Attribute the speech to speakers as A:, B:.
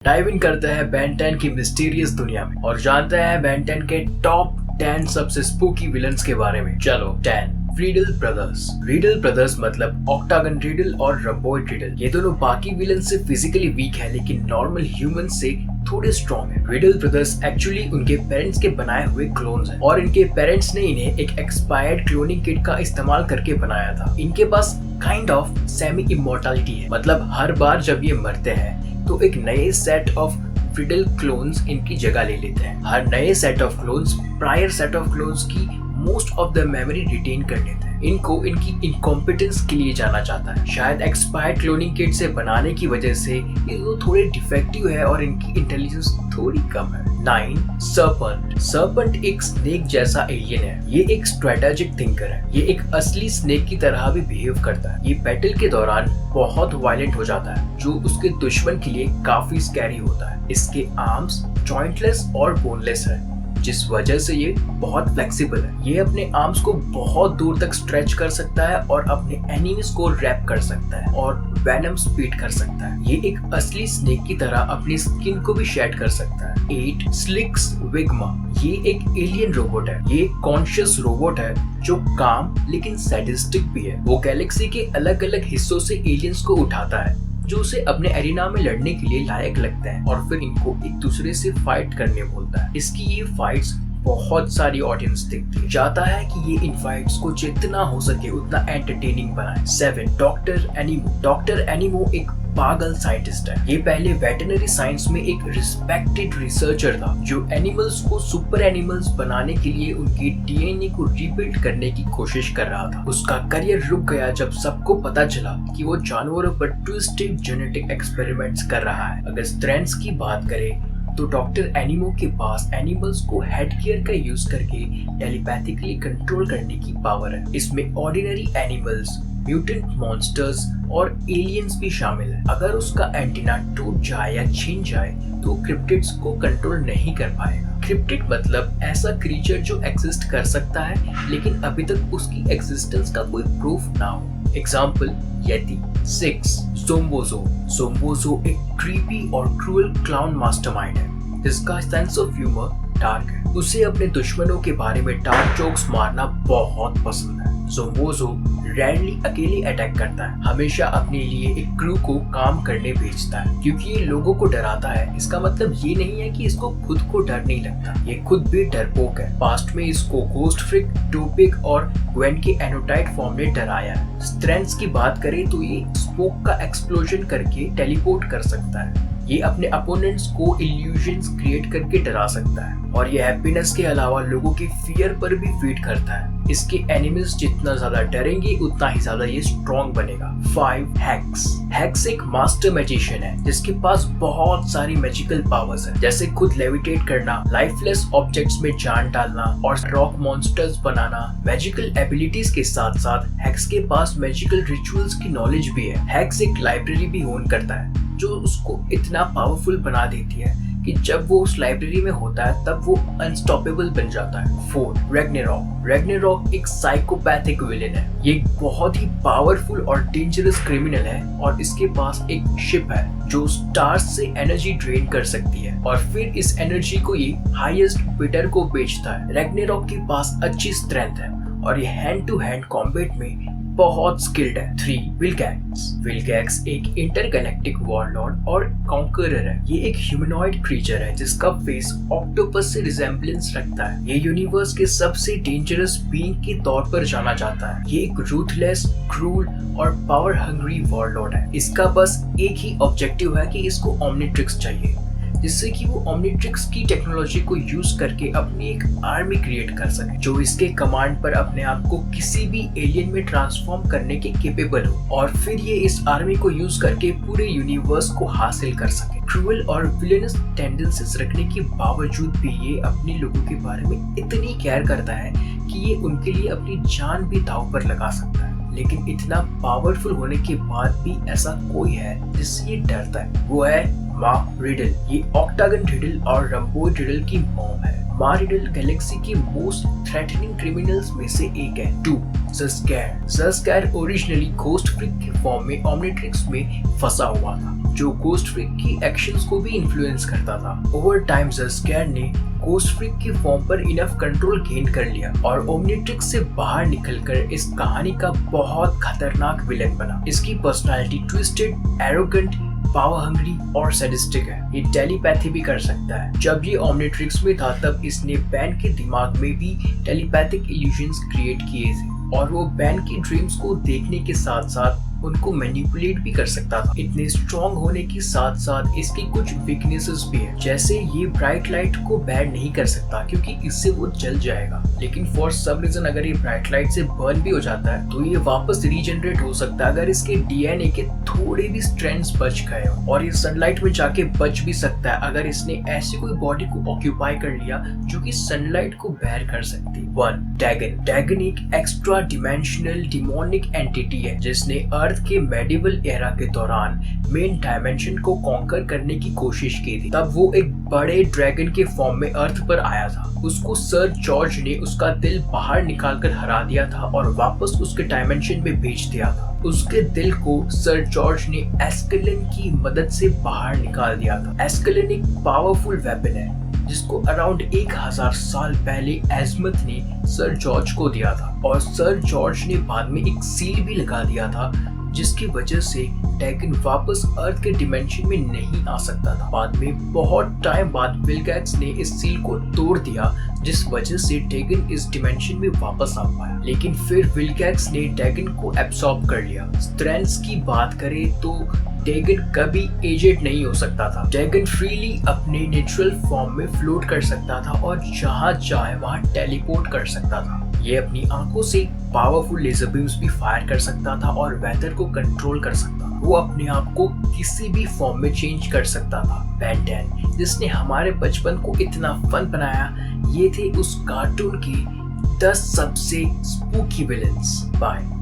A: Dive in करते हैं Ben 10 की मिस्टीरियस दुनिया में और जानते हैं बेन 10 के टॉप 10 सबसे स्पूकी विलन्स के बारे में। चलो 10 रीडल ब्रदर्स। रीडल ब्रदर्स मतलब ऑक्टागन रीडल और रम्बॉयड रीडल। ये दोनों बाकी विलन से फिजिकली वीक है लेकिन नॉर्मल ह्यूमन से थोड़े स्ट्रॉन्ग है। रीडल ब्रदर्स एक्चुअली उनके पेरेंट्स के बनाए हुए क्लोन्स हैं और इनके पेरेंट्स ने इन्हें एक एक्सपायर्ड क्लोनिंग किट का इस्तेमाल करके बनाया था। इनके पास काइंड ऑफ सेमी इमॉर्टैलिटी है, मतलब हर बार जब ये मरते हैं तो एक नए सेट ऑफ रिडल क्लोन्स इनकी जगह ले लेते हैं। हर नए set of clones prior set of clones की most of the memory retain कर लेते हैं। इनको इनकी इनकॉम्पिटेंस के लिए जाना जाता है। शायद एक्सपायर्ड क्लोनिंग किट से बनाने की वजह से ये थोड़े डिफेक्टिव है और इनकी इंटेलिजेंस थोड़ी कम है। 9 सर्पेंट। सर्पेंट एक स्नेक जैसा एलियन है। ये एक स्ट्रेटेजिक थिंकर है। ये एक असली स्नेक की तरह भी बिहेव करता है। ये बैटल के दौरान बहुत वायलेंट हो जाता है जो उसके दुश्मन के लिए काफी स्कैरी होता है। इसके आर्म्स जॉइंटलेस और बोनलेस है जिस वजह से ये बहुत फ्लेक्सिबल है। ये अपने आर्म्स को बहुत दूर तक स्ट्रेच कर सकता है और अपने एनिमीज को रैप कर सकता है और वेनम स्पीड कर सकता है। ये एक असली स्नेक की तरह अपनी स्किन को भी शेड कर सकता है। 8 स्लिक्स विग्मा। ये एक एलियन रोबोट है। ये कॉन्शियस रोबोट है जो काम लेकिन सैडिस्टिक भी है। वो गैलेक्सी के अलग अलग हिस्सों से एलियंस को उठाता है जो उसे अपने एरिना में लड़ने के लिए लायक लगता है और फिर इनको एक दूसरे से फाइट करने बोलता है। इसकी ये फाइट्स बहुत सारी ऑडियंस देखती है। चाहता है कि ये इन फाइट्स को जितना हो सके उतना एंटरटेनिंग बनाए। 7 डॉक्टर एनिमो। डॉक्टर एनिमो एक पागल साइंटिस्ट है। ये पहले वेटरनरी साइंस में एक रिस्पेक्टेड रिसर्चर था जो एनिमल्स को सुपर एनिमल्स बनाने के लिए उनके डीएनए को रीबिल्ड करने की कोशिश कर रहा था। उसका करियर रुक गया जब सबको पता चला कि वो जानवरों पर ट्विस्टेड जेनेटिक एक्सपेरिमेंट्स कर रहा है। अगर स्ट्रेंथ्स की बात करें तो डॉक्टर एनिमो के पास एनिमल्स को हेडगियर का यूज करके टेलीपैथिकली कंट्रोल करने की पावर है। इसमें ऑर्डिनरी एनिमल्स, म्यूटेंट मॉन्स्टर्स और एलियंस भी शामिल है। अगर उसका एंटीना टूट जाए या छिन जाए तो क्रिप्टिड्स को कंट्रोल नहीं कर पाएगा। क्रिप्टिड मतलब ऐसा क्रीचर जो एग्जिस्ट कर सकता है लेकिन अभी तक उसकी एग्जिस्टेंस का कोई प्रूफ ना हो। एग्जाम्पल येती। 6 सोम्बोजो। सोम्बोजो एक क्रीपी और क्रूअल क्लाउन मास्टरमाइंड है जिसका सेंस ऑफ ह्यूमर डार्क है। उसे अपने दुश्मनों के बारे में डार्क जोक्स मारना बहुत पसंद है। सोम्बोजो रेयरली अकेले अटैक करता है, हमेशा अपने लिए एक क्रू को काम करने भेजता है। क्योंकि ये लोगों को डराता है इसका मतलब ये नहीं है कि इसको खुद को डर नहीं लगता। ये खुद भी डरपोक है। पास्ट में इसको गोस्ट फ्रिक, टोपिक और ग्वेन के एनोटाइट फॉर्म ने डराया है। स्ट्रेंथ्स की बात करें तो ये स्मोक का एक्सप्लोजन करके टेलीपोर्ट कर सकता है। ये अपने अपोनेंट्स को इल्यूजन्स क्रिएट करके डरा सकता है और ये हैप्पीनेस के अलावा लोगों की फियर पर भी फीड करता है। इसके एनिमल्स जितना ज्यादा डरेंगे उतना ही ज्यादा ये स्ट्रॉन्ग बनेगा। 5 हेक्स। हेक्स एक मास्टर मैजिशियन है जिसके पास बहुत सारी मैजिकल पावर्स है, जैसे खुद लेविटेट करना, लाइफलेस ऑब्जेक्ट्स में जान डालना और रॉक मॉन्स्टर्स बनाना। मैजिकल एबिलिटीज के साथ साथ हेक्स के पास मैजिकल रिचुअल्स की नॉलेज भी है। हेक्स एक लाइब्रेरी भी ओन करता है जो उसको इतना पावरफुल बना देती है कि जब वो उस लाइब्रेरी में होता है तब वो अनस्टॉपेबल बन जाता है। 4 रैग्नारॉक। रैग्नारॉक एक साइकोपैथिक विलेन है। ये एक बहुत ही पावरफुल और डेंजरस क्रिमिनल है और इसके पास एक शिप है जो स्टार्स से एनर्जी ड्रेन कर सकती है और फिर इस एनर्जी को ये हाईएस्ट बिडर को बेचता है। रैग्नारॉक के पास अच्छी स्ट्रेंथ है और ये हैंड टू हैंड कॉम्बैट में बहुत स्किल्ड है। 3 विल्गैक्स। विल्गैक्स एक इंटरगैलेक्टिक वॉरलॉर्ड और कॉन्करर है। ये एक ह्यूमनॉइड क्रीचर है जिसका फेस ऑक्टोपस से रिजेम्बलेंस रखता है। ये यूनिवर्स के सबसे डेंजरस बीइंग के तौर पर जाना जाता है। ये एक रूथलेस, क्रूल और पावर हंग्री वॉरलॉर्ड है। इसका बस एक ही ऑब्जेक्टिव है कि इसको ओमनिट्रिक्स चाहिए जिससे कि वो ओमनिट्रिक्स की टेक्नोलॉजी को यूज करके अपनी एक आर्मी क्रिएट कर सके जो इसके कमांड पर अपने आप को किसी भी एलियन में ट्रांसफॉर्म करने के केपेबल हो और फिर ये इस आर्मी को यूज करके पूरे यूनिवर्स को हासिल कर सके। क्रूअल और विलेनस टेंडेंसीज रखने के बावजूद भी ये अपने लोगों के बारे में इतनी केयर करता है कि ये उनके लिए अपनी जान भी दांव पर लगा सकता है। लेकिन इतना पावरफुल होने के बाद भी ऐसा कोई है जिससे ये डरता है, वो है माँ रिडल। ये ऑक्टागन रिडल और रम्बॉयड रिडल की मॉम है। माँ रिडल गैलेक्सी की मोस्ट थ्रेटनिंग क्रिमिनल्स में से एक है। 2 ज़स्कैर। ज़स्कैर ओरिजिनली घोस्ट फ्रिक के फॉर्म में ओमनिट्रिक्स में फंसा हुआ था जो गोस्ट फ्रीक की एक्शंस को भी इन्फ्लुएंस करता था। ओवर टाइम ज़स्कैर ने गोस्ट फ्रीक की फॉर्म पर इनफ कंट्रोल गेन कर लिया और ओमनिट्रिक्स से बाहर निकलकर इस कहानी का बहुत खतरनाक विलेन बना। इसकी personality twisted, arrogant, power hungry और सैडिस्टिक है। ये टेलीपैथी भी कर सकता है। जब ये ओमनिट्रिक्स में था तब इसने बैन के दिमाग में भी टेलीपैथिक इल्यूजन्स क्रिएट किए थे और वो बैन की ड्रीम्स को देखने के साथ साथ उनको मैनिपुलेट भी कर सकता था। इतने स्ट्रॉन्ग होने के साथ साथ इसकी कुछ वीकनेसेस भी है, जैसे ये ब्राइट लाइट को बेयर नहीं कर सकता क्योंकि इससे वो जल जाएगा। लेकिन फॉर सम रीजन अगर ये ब्राइट लाइट से बर्न भी हो जाता है तो ये वापस रीजनरेट हो सकता है अगर इसके डीएनए के थोड़े भी स्ट्रैंड्स बच गए हो, और ये सनलाइट में जाके बच भी सकता है अगर इसने ऐसी कोई बॉडी को ऑक्यूपाई कर लिया जो कि सनलाइट को बेयर कर सकती। 1. डैगन। डैगन एक एक्स्ट्रा डिमेंशनल डिमोनिक एंटिटी है जिसने अर्थ के मेडिवल एरा के दौरान मेन डायमेंशन को कॉन्कर करने की कोशिश की थी। तब वो एक बड़े ड्रैगन के फॉर्म में अर्थ पर आया था। उसको सर जॉर्ज ने उसका दिल बाहर निकालकर हरा दिया था और वापस उसके डायमेंशन में भेज दिया था। उसके दिल को सर जॉर्ज ने एस्केलन की मदद से बाहर निकाल दिया था। एस्केलन एक पावरफुल वेपन है जिसको अराउंड 1000 साल पहले एज़मथ ने सर जॉर्ज को दिया था और सर जॉर्ज ने बाद में एक सील भी लगा दिया था जिसकी वजह से डैगन वापस अर्थ के डिमेंशन में नहीं आ सकता था। बाद में बहुत टाइम बाद विल्गैक्स ने इस सील को तोड़ दिया जिस वजह से डैगन इस डिमेंशन में वापस आ पाया। लेकिन फिर विल्गैक्स ने डैगन को एब्सॉर्ब कर लिया। स्ट्रेंथ्स की बात करें तो डैगन कभी एजेड नहीं हो सकता था। डैगन फ्रीली अपने नेचुरल फॉर्म में फ्लोट कर सकता था और जहाँ चाहे वहाँ टेलीपोर्ट कर सकता था। ये अपनी आंखों से पावरफुल लेजर बीम्स भी फायर कर सकता था और वेदर को कंट्रोल कर सकता था। वो अपने आप को किसी भी फॉर्म में चेंज कर सकता था। बेन 10 जिसने हमारे बचपन को इतना फन बनाया, ये थे उस कार्टून के 10 सबसे स्पूकी विलेंस। बाय।